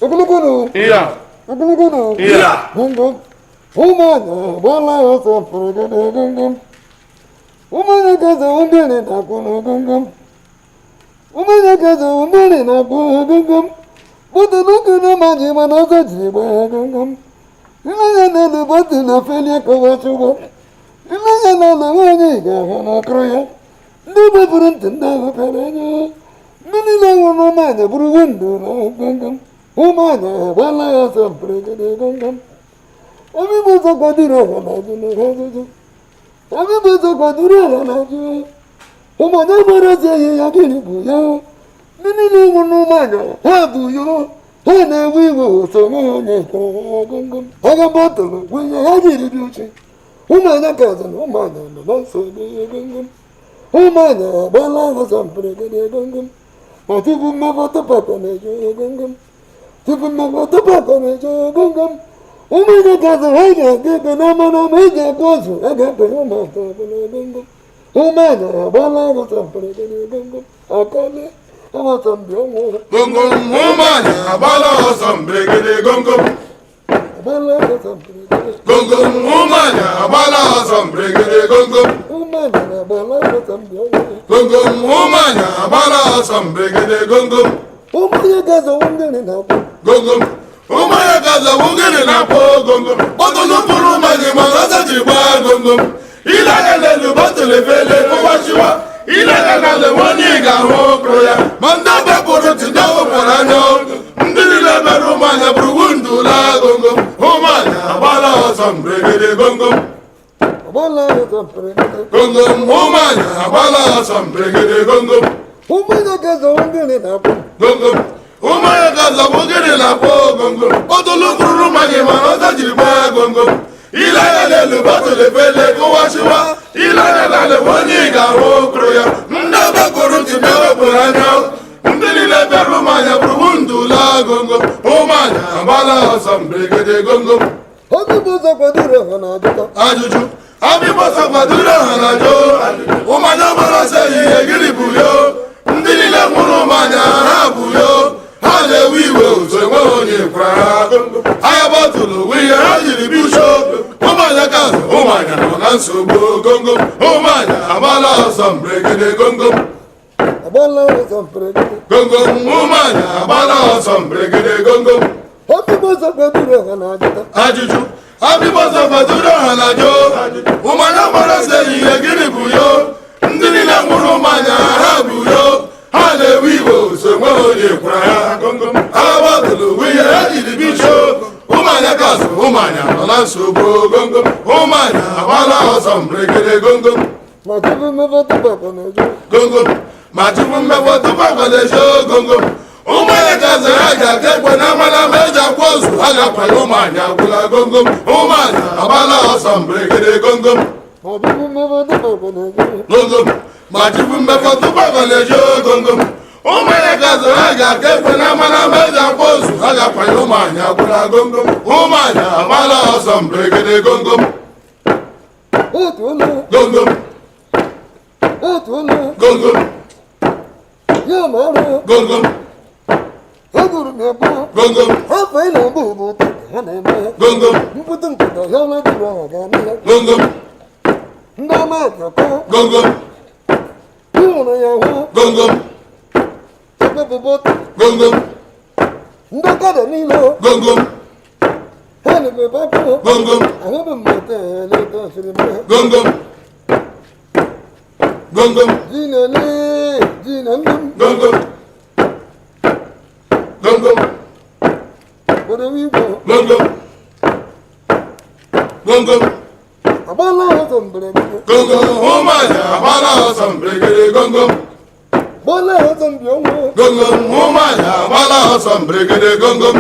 Ogologono. Iya. Ogologono. Iya. Gum. Umana bala so pregede gum. Umana kaza umbele na kono gum. Umana kaza umbele na kono gum. Bodo nukuno maji manasa jiba gum. Ilaya na le bodo na felia kawachugo. Ilaya na le wani gahana kroya. Nuba puruntinda perenyo. Nini na wono manya burugundu na gum. Umana bala so pregede gum. Ami bozo kadura hanaju hanaju. Ami bozo kadura hanaju. Umana barase yakini buya. Nini wono manya habuyo. Hana wiwo somone gum. Aga botolo wiya hajiri duchi. Umana kazan umana no so gum. Umana bala so pregede gum. Matibu mavoto papane gum. Tibu mavoto papane gum. Umana kaza haja gebe nama nama haja kozu agape umana gum. Umana bala so pregede gum. Akale ama tambiongo. Gum umanya bala so pregede gum. Bala so pregede. Gum umanya bala so pregede gum. Umana bala so tambiongo. Gum umanya bala so pregede gum. Umana kaza ungene na Gum. Umanya kaza ungene na gum. Bodo nukuru maji manasa jiba gum. Ilaya lelu botole fele kuwashiwa. Ilaya le wani gaho kroya. Manda beporo tindawo poranyo. Ndiri le beru manya brugundu la gum. Umanya bala so pregede gum. Bala so pregede. Gum umanya bala so pregede gum. Umana kaza ungene na Gum. Umanya kaza ungene na gum. Bodo nukuru maji manasa jiba gum. Ilaya lelu botole fele kuwashiwa. Ilaya le wani gaho kroya. Nda beporo tindawo poranyo. Ndiri le beru manya brugundu la gum. Umanya bala so pregede gum. Ami bozo kadura hanaju. Ajuju, abi bosa kwadura hanajo. Umanya marase yegiri buyo. Ndili le muru manya habuyo. Hale wiwe usemwe onye kwa. Aya botulu wiye hajiri bisho. Umanya kazi, umanya nona nsubu gongo. Umanya amala sombregede gongo. Bala so pregede. Gongo, umanya amala sombregede gongo. Ami bozo kadura hanaju. Ajuju, abi bosa kwadura hanajo. Umanya marase yegiri buyo. Ndili le muru manya habuyo. Hale wiwo semwe onye kwa. Abadulu wiye hajiri bisho. Umanya kazi, umanya nona nsubu gongo. Umanya amala sombregede gongo. Matibu mavoto papane Gongo, majibu mmevo tupa kwenye show gongo. Umanya kazi haja kekwe na mana meja kwozu. Haga kwa umanya kula gongo. Umanya amala sombregede gongo. Matibu mavoto papane Gongo, majibu mmevo tupa kwenye show gongo. Umanya kazi haja kekwe na mana meja kwozu. Haga kwa umanya kula gongo. Umanya amala sombregede gongo. Otolo, Gongo, otolo, gongo, yamaro, gongo, aguru nebo, gongo, afaila bubu, haneme, gongo, mputum kuta yama dura gani, gongo, ndama yako, gongo, yuna yahu, gongo, sababu bot, gongo, ndakada nilo, gongo, haneme bako, gongo, ahabu mate, leto shirime, gongo, gongo, jinale, jinandum, gongo, gongo, bodewibo, gongo, gongo, abala sombre, gongo, umanya amala sombregede gongo. bola sombiongo, Gongo, umanya amala sombregede gongo.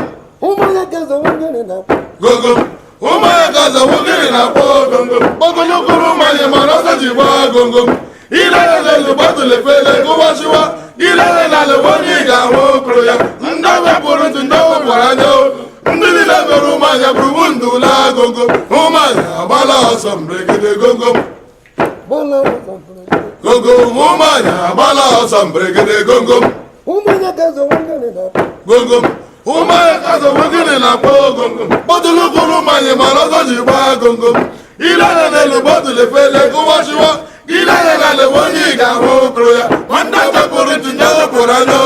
umanya kaza ungene na Gongo, umanya kaza wugiri na po gongo. Bogo nukuru manye manasa jiba gongo. Ilaya lelu batule fele kuwashiwa. Ilaya le wani gaho kroya. Ndawe puru tindawo poranyo. Ndili le beru manya brugundu la gongo. Umanya bala sombregede gongo. bola sombre, Gongo, umanya bala sombregede gongo. umanya kaza ungene na Gongo, ụmụanya kaza ogene na-akpọ gomgom bọtụlụ kwụrụ mmanya mana ọzọ ji gbaa gomgom ile anya n'elu bọtụlụ efele kụwachiwa ile anya n'ala onye ị ga-ahụ okoro ya ma ndị chepụrụ ntị nye wepụrụ anya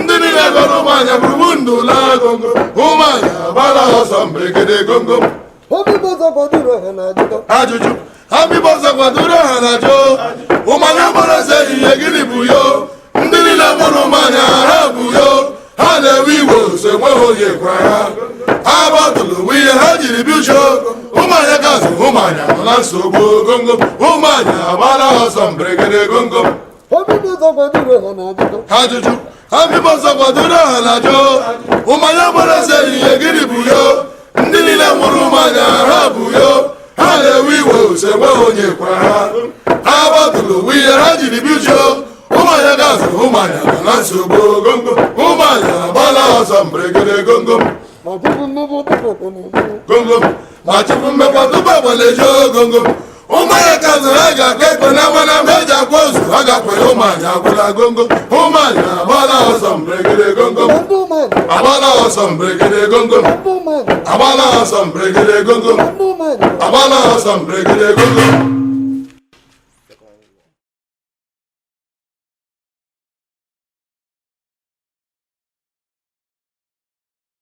ndị niile gọrọ ụmụanya bụrụ ndụ la gomgom ụmụanya gbara ọsọ mberede gomgom ajụjụ abịbọzọ kwadoro ha na jụ ụmụanya gbara eze ihe gịnị bụ yo ndị niile mụrụ ụmụanya ha bụ yo ha na-ewe iwe ose enweghị onye gwa ha bọtụlụ bụ ihe ha jiri biucho ụmụanya gazụ ụmụanya nọ na nsogbu gomgom ụmụanya gbara ọsọ mberede gomgom ajụjụ abịbọzọ kwadoro ha na jụ ụmụanya gbara eze ihe gịnị bụ yo ndị niile mụrụ ụmụanya ha bụ yo ha na-ewe iwe ose enweghị onye kwa ha gbatụlụ bụ ihe ha jiri biucho ụmụanya gazụ ụmụanya nọ na nsogbu gomgom ụmụanya gbala ọsọ mberede gomgom ma chụpụ mmekwa tupu agbalejo gomgom ụmụanya gazụ ha ga-akwa ekpe na mana mgbe eji akwa ozu ha ga-akwanye ụmụanya agwụla gomgom ụmụanya agbala ọsọ mberede gomgom agbala ọsọ mberede gomgom agbala ọsọ mberede gomgom agbala ọsọ mberede gomgom